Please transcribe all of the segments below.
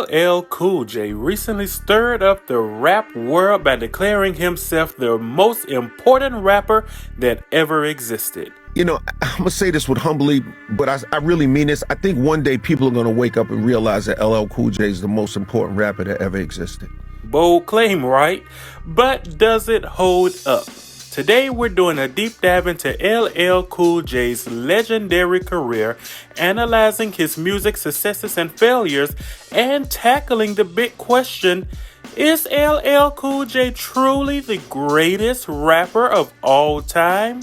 LL Cool J recently stirred up the rap world by declaring himself the most important rapper that ever existed. I'm going to say this with humbly, but I really mean this. I think one day people are going to wake up and realize that LL Cool J is the most important rapper that ever existed. Bold claim, right? But does it hold up? Today we're doing a deep dive into LL Cool J's legendary career, analyzing his music successes and failures, and tackling the big question, is LL Cool J truly the greatest rapper of all time?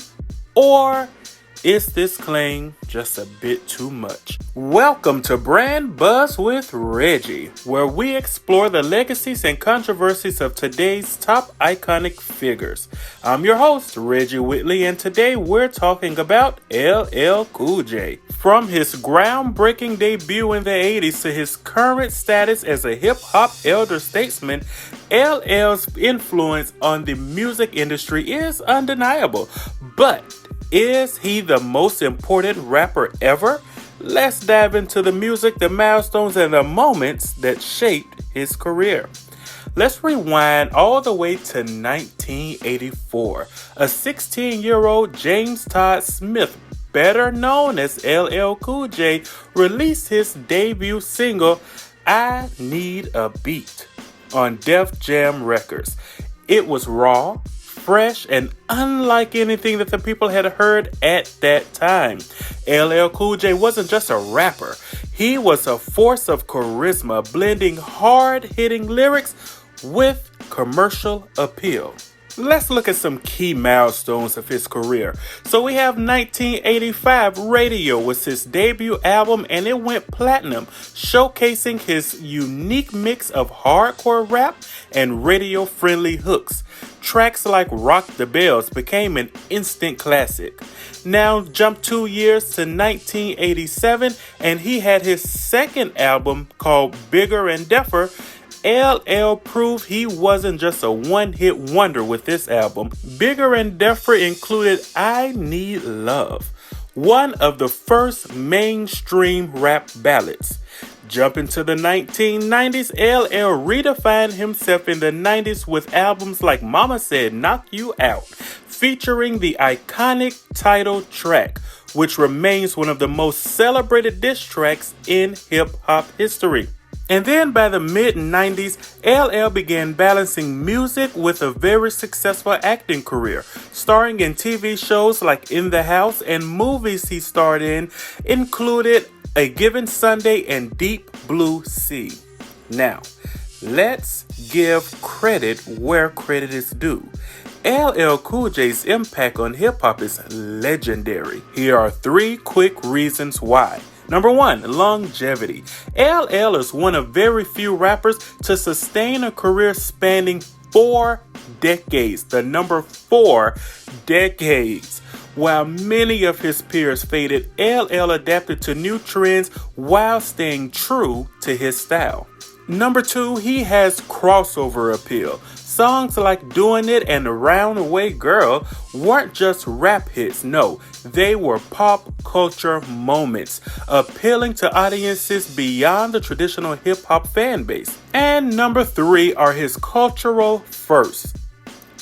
Or is this claim just a bit too much? Welcome to Brand Buzz with Reggie, where we explore the legacies and controversies of today's top iconic figures. I'm your host, Reggie Whitley, and today we're talking about LL Cool J. From his groundbreaking debut in the 80s to his current status as a hip-hop elder statesman, LL's influence on the music industry is undeniable. But is he the most important rapper ever? Let's dive into the music, the milestones, and the moments that shaped his career. Let's rewind all the way to 1984. A 16-year-old James Todd Smith, better known as LL Cool J, released his debut single, I Need a Beat, on Def Jam Records. It was raw, fresh, and unlike anything that the people had heard at that time. LL Cool J wasn't just a rapper. He was a force of charisma, blending hard-hitting lyrics with commercial appeal. Let's look at some key milestones of his career. So we have 1985, Radio was his debut album, and it went platinum, showcasing his unique mix of hardcore rap and radio-friendly hooks. Tracks like Rock the Bells became an instant classic. Now jump 2 years to 1987, and he had his second album called Bigger and Deffer. LL proved he wasn't just a one-hit wonder with this album. Bigger and Deffer included I Need Love, one of the first mainstream rap ballads. Jumping to the 1990s, LL redefined himself in the 90s with albums like Mama Said Knock You Out, featuring the iconic title track, which remains one of the most celebrated diss tracks in hip-hop history. And then by the mid-90s, LL began balancing music with a very successful acting career, starring in TV shows like In the House, and movies he starred in included A Given Sunday and Deep Blue Sea. Now, let's give credit where credit is due. LL Cool J's impact on hip-hop is legendary. Here are 3 quick reasons why. Number 1, longevity. LL is one of very few rappers to sustain a career spanning 4 decades. The number 4 decades. While many of his peers faded, LL adapted to new trends while staying true to his style. Number 2, he has crossover appeal. Songs like Doing It and Roundaway Girl weren't just rap hits, no, they were pop culture moments, appealing to audiences beyond the traditional hip-hop fan base. And number 3 are his cultural firsts.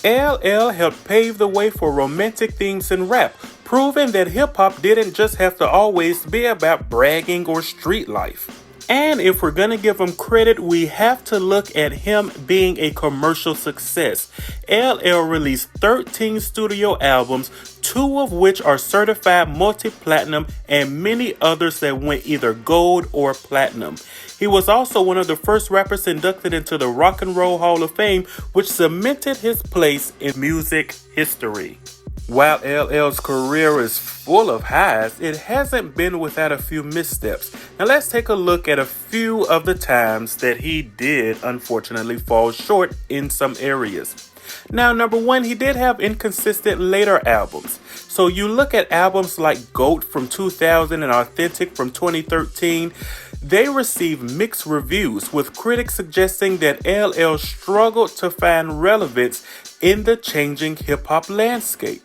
LL helped pave the way for romantic themes in rap, proving that hip-hop didn't just have to always be about bragging or street life. And if we're going to give him credit, we have to look at him being a commercial success. LL released 13 studio albums, 2 of which are certified multi-platinum, and many others that went either gold or platinum. He was also one of the first rappers inducted into the Rock and Roll Hall of Fame, which cemented his place in music history. While LL's career is full of highs, it hasn't been without a few missteps. Now let's take a look at a few of the times that he did unfortunately fall short in some areas. Now, number 1, he did have inconsistent later albums. So you look at albums like GOAT from 2000 and Authentic from 2013, they received mixed reviews, with critics suggesting that LL struggled to find relevance in the changing hip-hop landscape.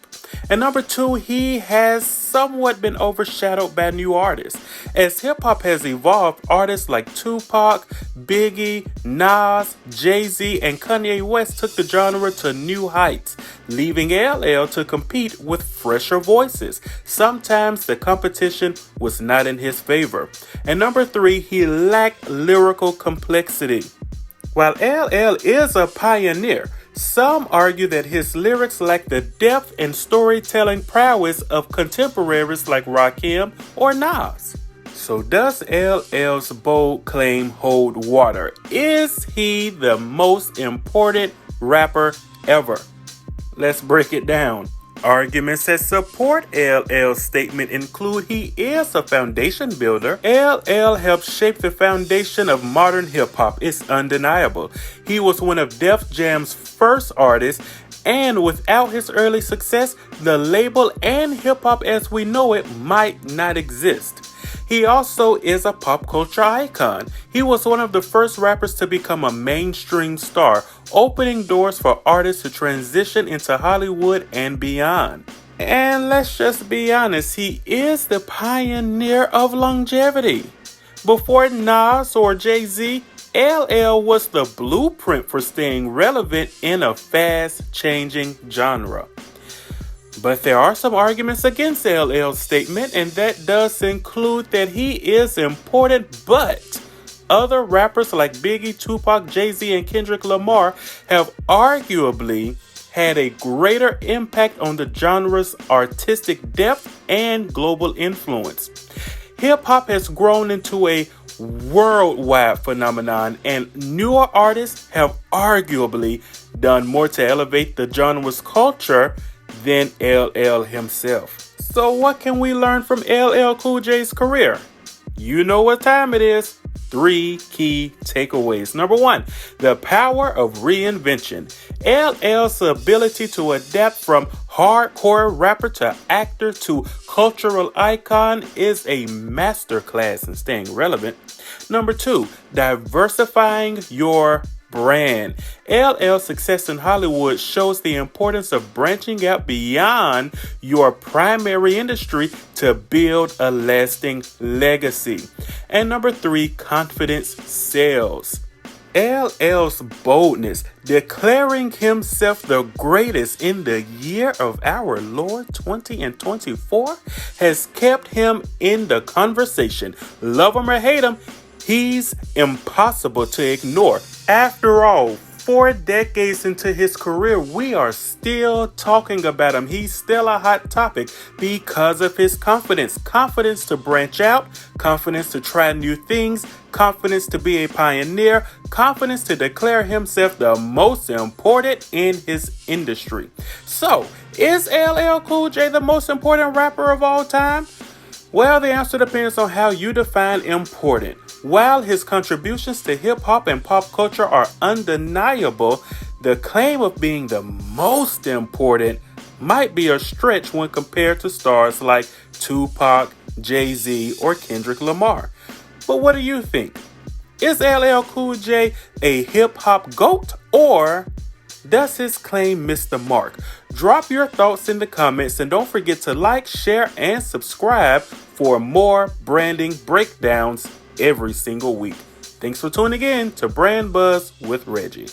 And number 2, he has somewhat been overshadowed by new artists. As hip hop has evolved, artists like Tupac, Biggie, Nas, Jay-Z, and Kanye West took the genre to new heights, leaving LL to compete with fresher voices. Sometimes the competition was not in his favor. And number 3, he lacked lyrical complexity. While LL is a pioneer, some argue that his lyrics lack the depth and storytelling prowess of contemporaries like Rakim or Nas. So does LL's bold claim hold water? Is he the most important rapper ever? Let's break it down. Arguments that support LL's statement include he is a foundation builder. LL helped shape the foundation of modern hip-hop. It's undeniable. He was one of Def Jam's first artists, and without his early success, the label and hip-hop as we know it might not exist. He also is a pop culture icon. He was one of the first rappers to become a mainstream star, opening doors for artists to transition into Hollywood and beyond. And let's just be honest, he is the pioneer of longevity. Before Nas or Jay-Z, LL was the blueprint for staying relevant in a fast-changing genre. But there are some arguments against LL's statement, and that does include that he is important, but other rappers like Biggie, Tupac, Jay-Z, and Kendrick Lamar have arguably had a greater impact on the genre's artistic depth and global influence. Hip-hop has grown into a worldwide phenomenon, and newer artists have arguably done more to elevate the genre's culture than LL himself. So what can we learn from LL Cool J's career? You know what time it is. 3 key takeaways. Number 1, the power of reinvention. LL's ability to adapt from hardcore rapper to actor to cultural icon is a masterclass in staying relevant. Number 2, diversifying your brand. LL's success in Hollywood shows the importance of branching out beyond your primary industry to build a lasting legacy. And number 3, confidence sells. LL's boldness, declaring himself the greatest in the year of our Lord 2024, has kept him in the conversation. Love him or hate him, he's impossible to ignore. After all, 4 decades into his career, we are still talking about him. He's still a hot topic because of his confidence. Confidence to branch out, confidence to try new things, confidence to be a pioneer, confidence to declare himself the most important in his industry. So, is LL Cool J the most important rapper of all time? Well, the answer depends on how you define important. While his contributions to hip-hop and pop culture are undeniable, the claim of being the most important might be a stretch when compared to stars like Tupac, Jay-Z, or Kendrick Lamar. But what do you think? Is LL Cool J a hip-hop GOAT, or does his claim miss the mark? Drop your thoughts in the comments, and don't forget to like, share, and subscribe for more branding breakdowns every single week. Thanks for tuning in to Brand Buzz with Reggie.